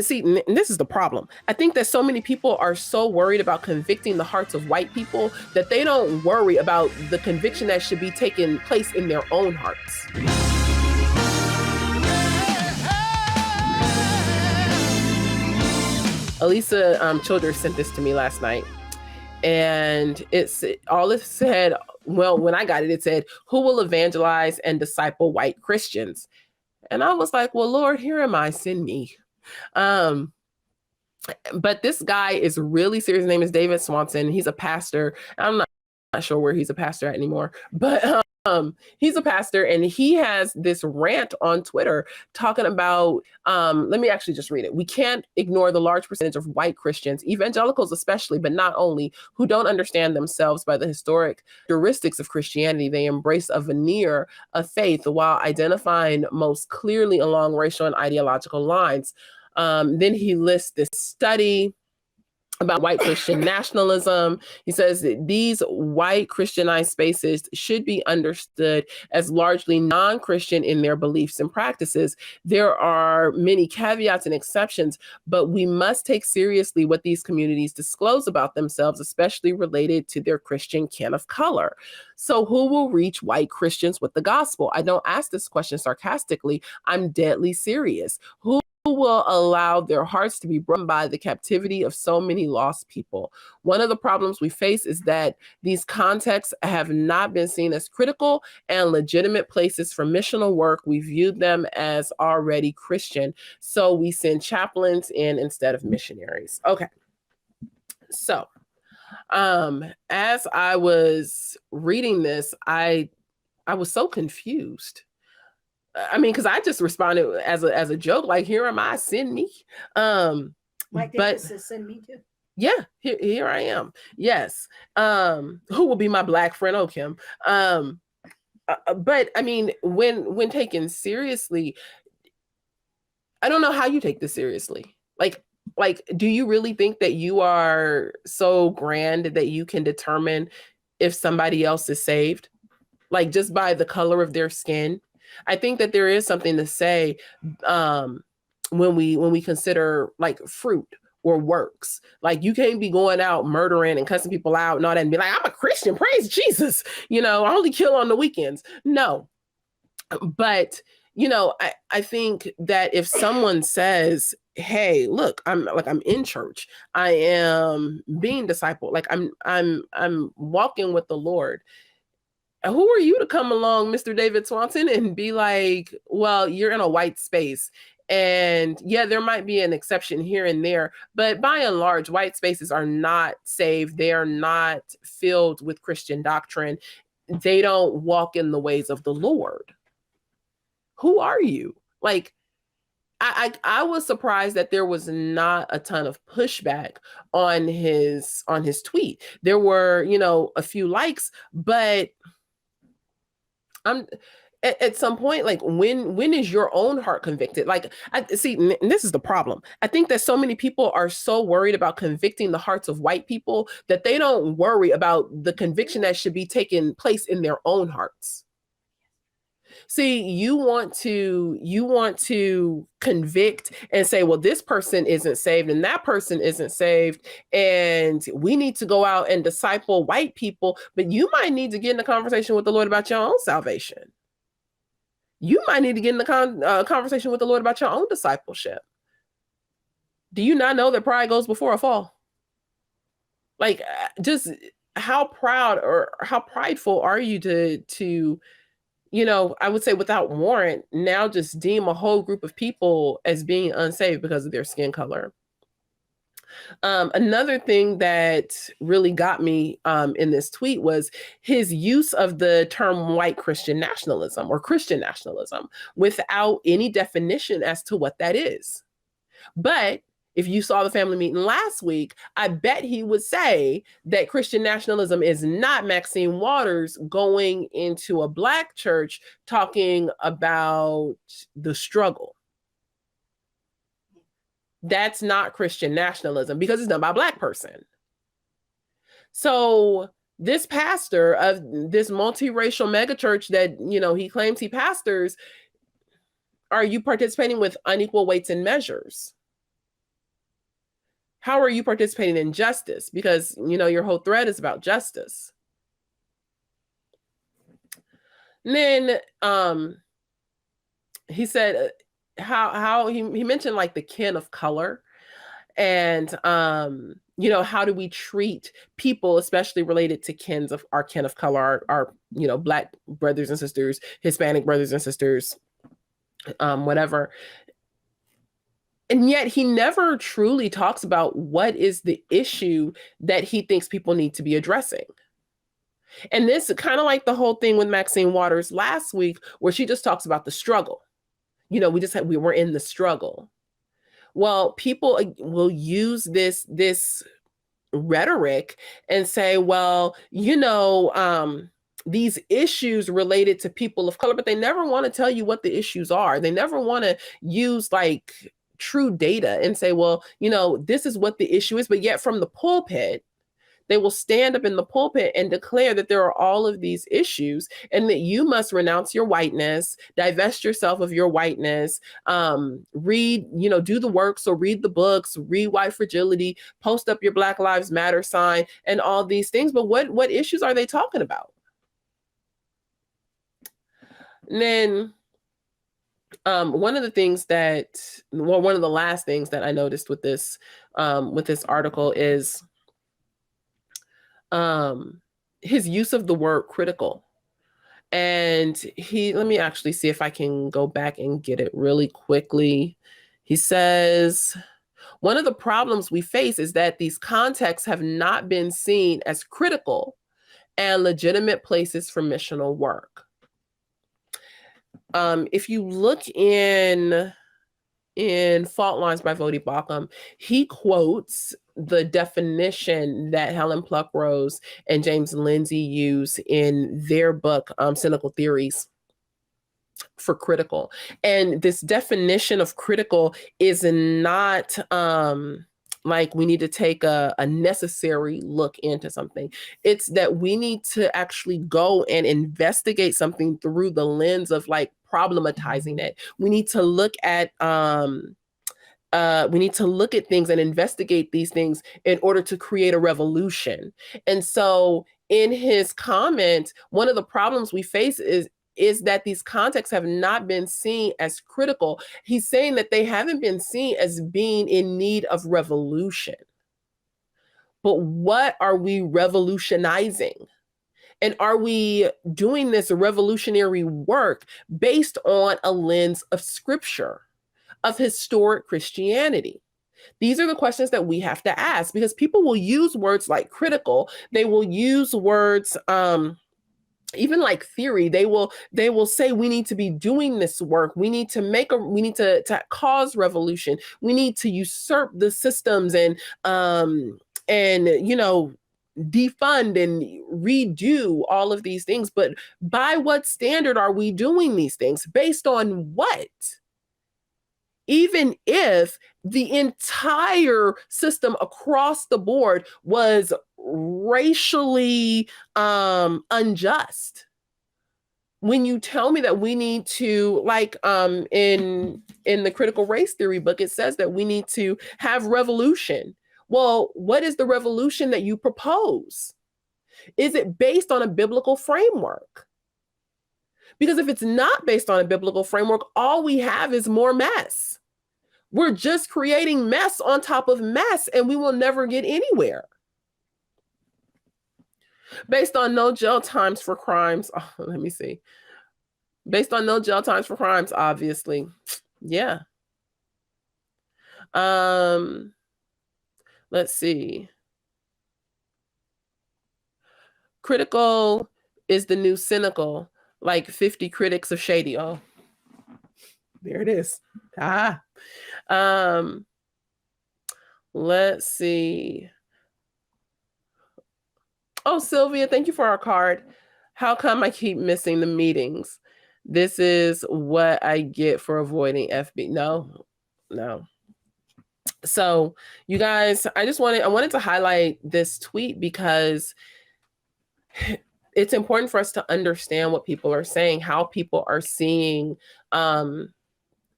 see, and this is the problem. I think that so many people are so worried about convicting the hearts of white people that they don't worry about the conviction that should be taking place in their own hearts. Elisa Childers sent this to me last night, and it's all it said. Well, when I got it, it said, "Who will evangelize and disciple white Christians?" And I was like, well, Lord, here am I, send me. But this guy is really serious. His name is David Swanson. He's a pastor. I'm not sure where he's a pastor at anymore, but he's a pastor, and he has this rant on Twitter talking about, let me actually just read it. "We can't ignore the large percentage of white Christians, evangelicals especially, but not only, who don't understand themselves by the historic heuristics of Christianity. They embrace a veneer of faith while identifying most clearly along racial and ideological lines." Then he lists this study about white Christian nationalism. He says that these white Christianized spaces should be understood as largely non-Christian in their beliefs and practices. There are many caveats and exceptions, but we must take seriously what these communities disclose about themselves, especially related to their Christian kin of color. So who will reach white Christians with the gospel? I don't ask this question sarcastically. I'm deadly serious. Who will allow their hearts to be broken by the captivity of so many lost people? One of the problems we face is that these contexts have not been seen as critical and legitimate places for missional work. We viewed them as already Christian, so we send chaplains in instead of missionaries. Okay, so as I was reading this, I was so confused. I mean, because I just responded as a joke, like, here am I, send me. Like but says, send me too. Yeah, here I am. Yes. Who will be my Black friend? Oh, Kim. But I mean, when taken seriously, I don't know how you take this seriously. Like, do you really think that you are so grand that you can determine if somebody else is saved, like just by the color of their skin? I think that there is something to say when we consider like fruit or works. Like, you can't be going out murdering and cussing people out and all that and be like, I'm a Christian, praise Jesus. I only kill on the weekends. No. But, I think that if someone says, hey, look, I'm in church, I am being discipled, like I'm walking with the Lord, who are you to come along, Mr. David Swanson, and be like, well, you're in a white space. And yeah, there might be an exception here and there, but by and large, white spaces are not saved. They are not filled with Christian doctrine. They don't walk in the ways of the Lord. Who are you? Like, I was surprised that there was not a ton of pushback on his tweet. There were, a few likes, but I'm at some point, like, when is your own heart convicted? Like, I see, and this is the problem. I think that so many people are so worried about convicting the hearts of white people that they don't worry about the conviction that should be taking place in their own hearts. See, you want to convict and say, well, this person isn't saved and that person isn't saved, and we need to go out and disciple white people, but you might need to get in a conversation with the Lord about your own salvation. You might need to get in the conversation with the Lord about your own discipleship. Do you not know that pride goes before a fall? Like, just how proud or how prideful are you to I would say without warrant, now just deem a whole group of people as being unsaved because of their skin color. Another thing that really got me in this tweet was his use of the term white Christian nationalism or Christian nationalism without any definition as to what that is. But if you saw the family meeting last week, I bet he would say that Christian nationalism is not Maxine Waters going into a Black church talking about the struggle. That's not Christian nationalism because it's done by a Black person. So this pastor of this multiracial megachurch that, he claims he pastors, are you participating with unequal weights and measures? How are you participating in justice? Because, your whole thread is about justice. And then he said how he mentioned like the kin of color, and how do we treat people, especially related to kin of color, our Black brothers and sisters, Hispanic brothers and sisters, whatever. And yet he never truly talks about what is the issue that he thinks people need to be addressing. And this kind of like the whole thing with Maxine Waters last week, where she just talks about the struggle. We were in the struggle. Well, people will use this rhetoric and say, well, these issues related to people of color, but they never want to tell you what the issues are. They never want to use like true data and say, well, this is what the issue is. But yet from the pulpit, they will stand up in the pulpit and declare that there are all of these issues and that you must renounce your whiteness, divest yourself of your whiteness, read, do the work. So read the books, read White Fragility, post up your Black Lives Matter sign and all these things. But what issues are they talking about? And then one of the last things that I noticed with this article is his use of the word critical. And let me actually see if I can go back and get it really quickly. He says, one of the problems we face is that these contexts have not been seen as critical and legitimate places for missional work. If you look in Fault Lines by Vodi Bakum, he quotes the definition that Helen Pluckrose and James Lindsay use in their book, Cynical Theories, for critical. And this definition of critical is not like we need to take a necessary look into something. It's that we need to actually go and investigate something through the lens of like problematizing it. We need to look at things and investigate these things in order to create a revolution. And so in his comment, one of the problems we face is that these contexts have not been seen as critical. He's saying that they haven't been seen as being in need of revolution. But what are we revolutionizing? And are we doing this revolutionary work based on a lens of scripture, of historic Christianity? These are the questions that we have to ask, because people will use words like critical. They will use words, even like theory. They will say we need to be doing this work. We need to cause revolution. We need to usurp the systems and defund and redo all of these things. But by what standard are we doing these things? Based on what? Even if the entire system across the board was racially unjust, when you tell me that we need to, like in the critical race theory book, it says that we need to have revolution. Well, what is the revolution that you propose? Is it based on a biblical framework? Because if it's not based on a biblical framework, all we have is more mess. We're just creating mess on top of mess, and we will never get anywhere. Based on no jail times for crimes. Oh, let me see. Based on no jail times for crimes, obviously. Yeah. Let's see. Critical is the new cynical, like 50 critics of shady. Oh, there it is. Let's see. Oh, Sylvia, thank you for our card. How come I keep missing the meetings? This is what I get for avoiding FB. No. So you guys, I wanted to highlight this tweet because it's important for us to understand what people are saying, how people are seeing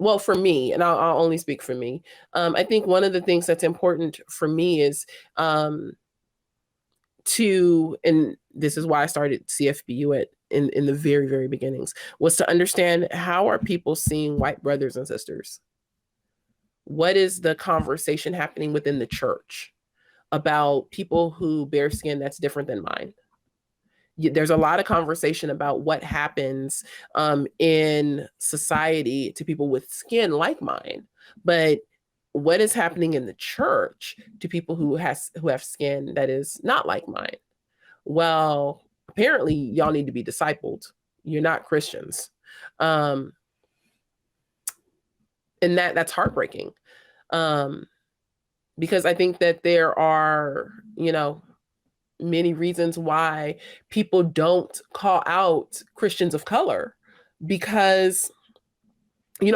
well, for me, and I'll only speak for me. I think one of the things that's important for me is and this is why I started CFBU in the very, very beginnings, was to understand how are people seeing white brothers and sisters? What is the conversation happening within the church about people who bear skin that's different than mine? There's a lot of conversation about what happens in society to people with skin like mine, but what is happening in the church to people who have skin that is not like mine? Well, apparently y'all need to be discipled. You're not Christians. Um, and that's heartbreaking. Um, because I think that there are, many reasons why people don't call out Christians of color because I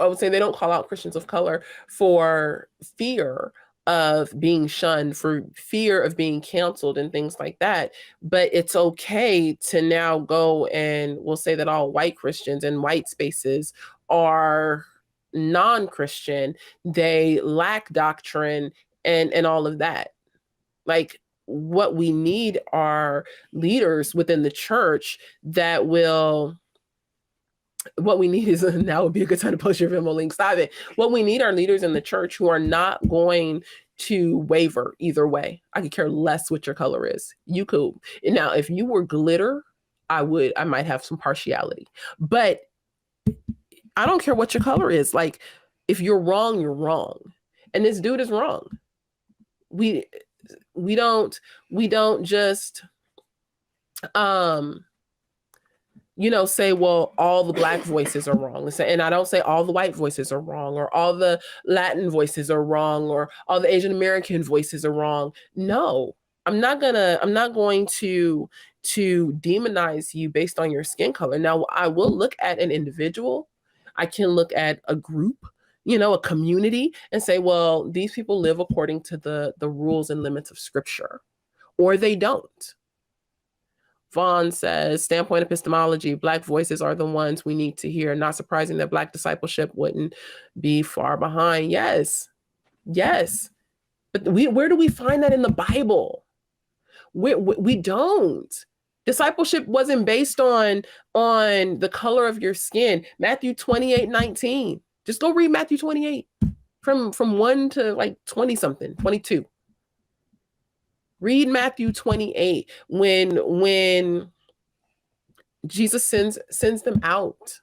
would say they don't call out Christians of color for fear of being shunned, for fear of being canceled and things like that. But it's okay to now go and we'll say that all white Christians in white spaces are non-Christian, they lack doctrine and all of that. Like, what we need are leaders within the church that will what we need is now would be a good time to post your Venmo link. Stop it. What we need are leaders in the church who are not going to waver either way. I could care less what your color is. You could. Now, if you were glitter, I might have some partiality. But I don't care what your color is. Like, if you're wrong, you're wrong. And this dude is wrong. We don't just say, well, all the black voices are wrong. And I don't say all the white voices are wrong, or all the Latin voices are wrong, or all the Asian American voices are wrong. No, I'm not going to demonize you based on your skin color. Now, I will look at an individual. I can look at a group, a community, and say, well, these people live according to the rules and limits of Scripture, or they don't. Vaughn says, standpoint epistemology, Black voices are the ones we need to hear. Not surprising that Black discipleship wouldn't be far behind. Yes. But where do we find that in the Bible? We don't. Discipleship wasn't based on the color of your skin. Matthew 28:19. Just go read Matthew 28 from 1 to like 20 something, 22. Read Matthew 28 when Jesus sends them out.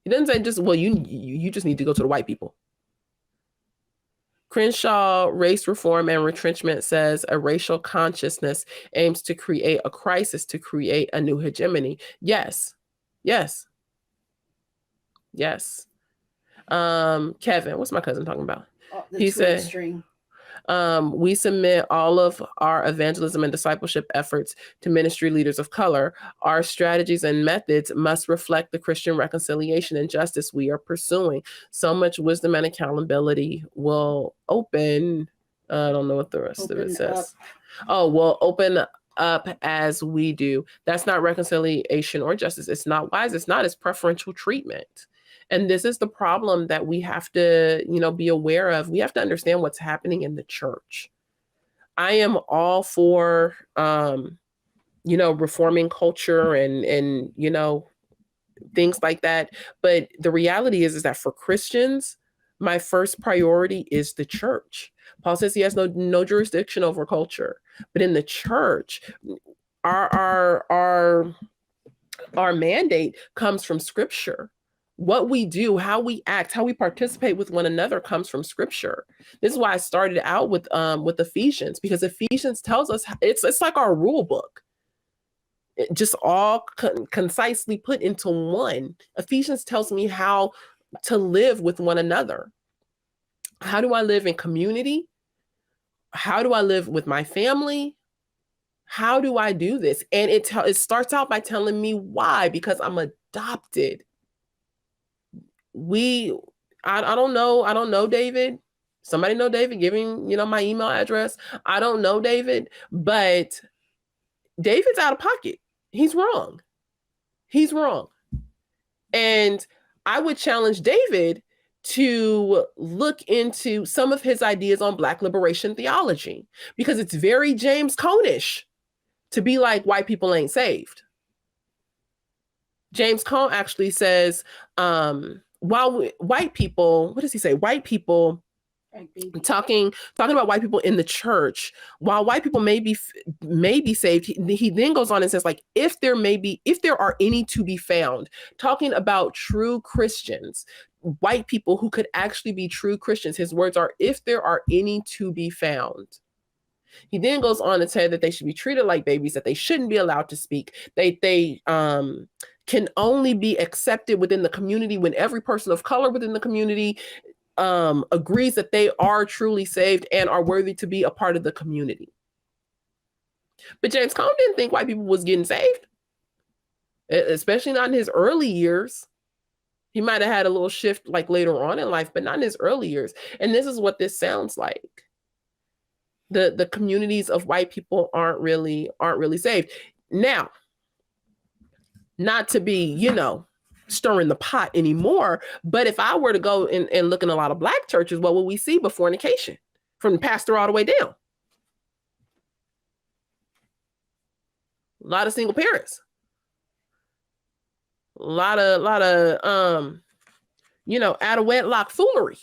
He doesn't say just, well, you just need to go to the white people. Crenshaw, Race Reform and Retrenchment says a racial consciousness aims to create a crisis to create a new hegemony. Yes. Kevin, what's my cousin talking about? He said, string. We submit all of our evangelism and discipleship efforts to ministry leaders of color. Our strategies and methods must reflect the Christian reconciliation and justice we are pursuing. So much wisdom and accountability will open. I don't know what the rest of it says. Will open up as we do. That's not reconciliation or justice. It's not wise. It's not. It's preferential treatment. And this is the problem that we have to, be aware of. We have to understand what's happening in the church. I am all for, reforming culture and things like that. But the reality is that for Christians, my first priority is the church. Paul says he has no jurisdiction over culture. But in the church, our mandate comes from Scripture. What we do, how we act, how we participate with one another comes from Scripture. This is why I started out with Ephesians, because Ephesians tells us it's like our rule book. It just all concisely put into one. Ephesians tells me how to live with one another. How do I live in community? How do I live with my family? How do I do this? And it starts out by telling me why, because I'm adopted. I don't know David. Somebody know David, giving my email address. I don't know David, but David's out of pocket. He's wrong. And I would challenge David to look into some of his ideas on Black liberation theology, because it's very James Cone-ish to be like, white people ain't saved. James Cone actually says, while white people, what does he say? White people talking about white people in the church, while white people may be saved, he then goes on and says, like, if there are any to be found, talking about true Christians, white people who could actually be true Christians. His words are, if there are any to be found. He then goes on to say that they should be treated like babies, that they shouldn't be allowed to speak. They can only be accepted within the community when every person of color within the community agrees that they are truly saved and are worthy to be a part of the community. But James Cone didn't think white people was getting saved, especially not in his early years. He might have had a little shift like later on in life, but not in his early years. And this is what this sounds like. The communities of white people aren't really saved. Now, not to be, stirring the pot anymore, but if I were to go and look in a lot of Black churches, what would we see but fornication from the pastor all the way down? A lot of single parents. A lot of out of wedlock foolery.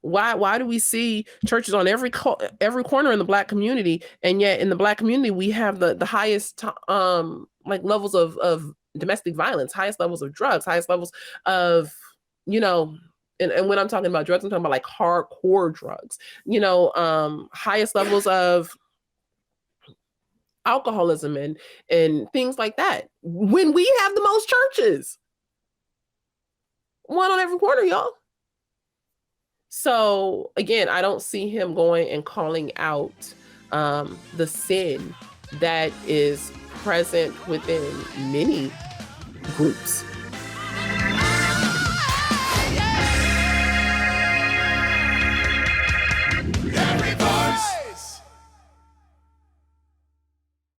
Why do we see churches on every corner in the Black community, and yet in the Black community we have the highest levels of domestic violence, highest levels of drugs, highest levels of and when I'm talking about drugs, I'm talking about like hardcore drugs, highest levels of alcoholism and things like that, when we have the most churches, one on every corner, y'all. So again, I don't see him going and calling out the sin that is present within many groups.